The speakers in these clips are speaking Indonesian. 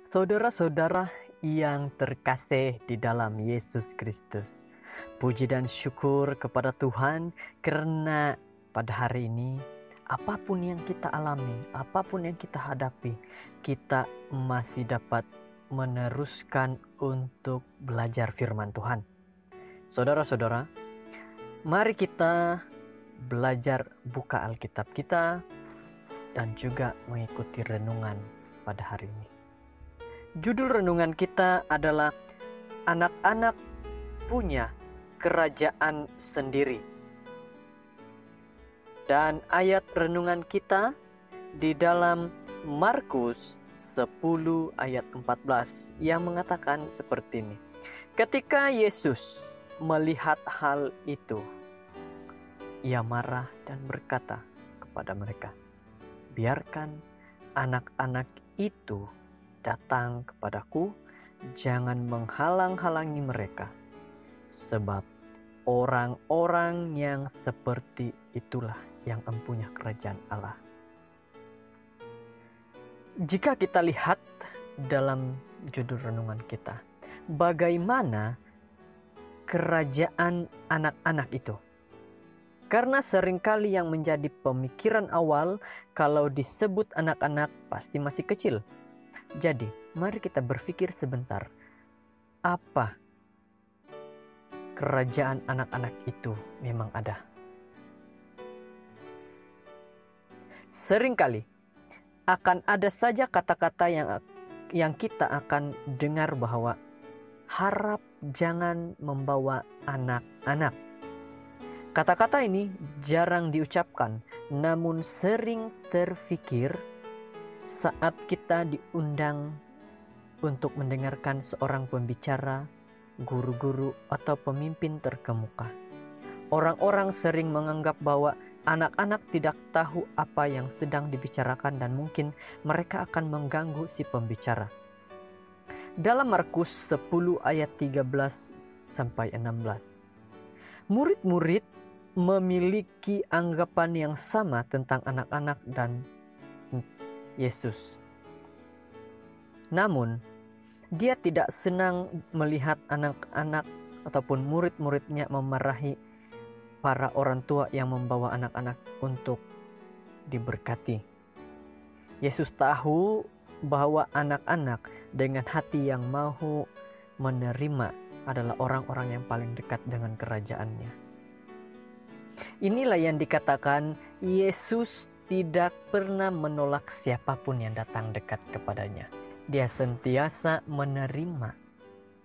Saudara-saudara yang terkasih di dalam Yesus Kristus, puji dan syukur kepada Tuhan karena pada hari ini apapun yang kita alami, apapun yang kita hadapi, kita masih dapat meneruskan untuk belajar firman Tuhan. Saudara-saudara, mari kita belajar buka Alkitab kita dan juga mengikuti renungan pada hari ini. Judul renungan kita adalah anak-anak punya kerajaan sendiri. Dan ayat renungan kita di dalam Markus 10 ayat 14 yang mengatakan seperti ini. Ketika Yesus melihat hal itu, ia marah dan berkata kepada mereka, "Biarkan anak-anak itu datang kepadaku, jangan menghalang-halangi mereka, sebab orang-orang yang seperti itulah yang empunya kerajaan Allah." Jika kita lihat dalam judul renungan kita, bagaimana kerajaan anak-anak itu? Karena seringkali yang menjadi pemikiran awal kalau disebut anak-anak pasti masih kecil. Jadi, mari kita berpikir sebentar. Apa kerajaan anak-anak itu memang ada? Seringkali akan ada saja kata-kata yang kita akan dengar bahwa harap jangan membawa anak-anak. Kata-kata ini jarang diucapkan, namun sering terfikir saat kita diundang untuk mendengarkan seorang pembicara, guru-guru, atau pemimpin terkemuka. Orang-orang sering menganggap bahwa anak-anak tidak tahu apa yang sedang dibicarakan dan mungkin mereka akan mengganggu si pembicara. Dalam Markus 10 ayat 13 sampai 16, murid-murid memiliki anggapan yang sama tentang anak-anak dan Yesus. Namun, dia tidak senang melihat anak-anak ataupun murid-muridnya memarahi para orang tua yang membawa anak-anak untuk diberkati. Yesus tahu bahwa anak-anak dengan hati yang mau menerima adalah orang-orang yang paling dekat dengan kerajaannya. Inilah yang dikatakan Yesus tidak pernah menolak siapapun yang datang dekat kepadanya. Dia sentiasa menerima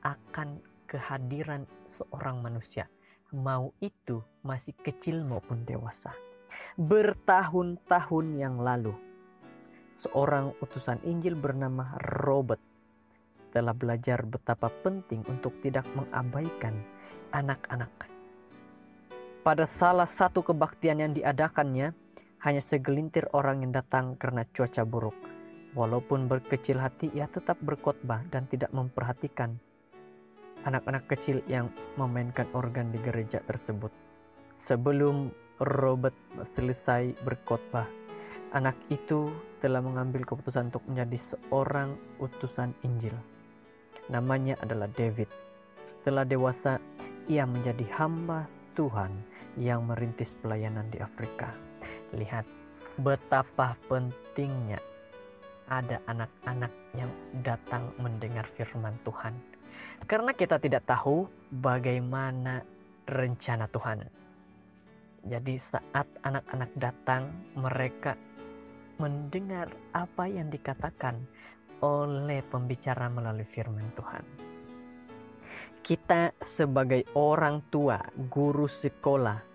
akan kehadiran seorang manusia, mau itu masih kecil maupun dewasa. Bertahun-tahun yang lalu, seorang utusan Injil bernama Robert telah belajar betapa penting untuk tidak mengabaikan anak-anak. Pada salah satu kebaktian yang diadakannya, hanya segelintir orang yang datang karena cuaca buruk. Walaupun berkecil hati, ia tetap berkhotbah dan tidak memperhatikan anak-anak kecil yang memainkan organ di gereja tersebut. Sebelum Robert selesai berkhotbah, anak itu telah mengambil keputusan untuk menjadi seorang utusan Injil. Namanya adalah David. Setelah dewasa, ia menjadi hamba Tuhan yang merintis pelayanan di Afrika. Lihat betapa pentingnya ada anak-anak yang datang mendengar firman Tuhan. Karena kita tidak tahu bagaimana rencana Tuhan. Jadi saat anak-anak datang, mereka mendengar apa yang dikatakan oleh pembicara melalui firman Tuhan. Kita sebagai orang tua, guru sekolah,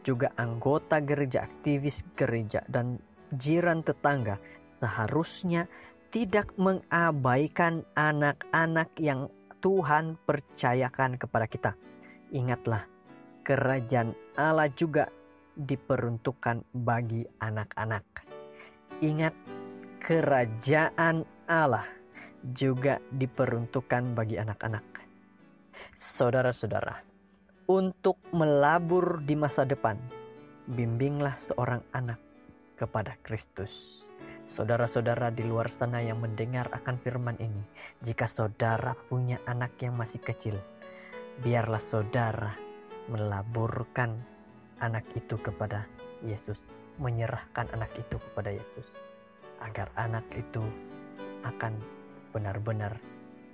juga anggota gereja, aktivis gereja, dan jiran tetangga seharusnya tidak mengabaikan anak-anak yang Tuhan percayakan kepada kita. Ingatlah, kerajaan Allah juga diperuntukkan bagi anak-anak. Ingat, kerajaan Allah juga diperuntukkan bagi anak-anak. Saudara-saudara, untuk melabur di masa depan, bimbinglah seorang anak kepada Kristus. Saudara-saudara di luar sana yang mendengar akan firman ini, jika saudara punya anak yang masih kecil, biarlah saudara melaburkan anak itu kepada Yesus, menyerahkan anak itu kepada Yesus, agar anak itu akan benar-benar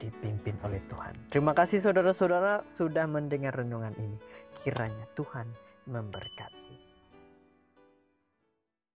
dipimpin oleh Tuhan. Terima kasih saudara-saudara sudah mendengar renungan ini. Kiranya Tuhan memberkati.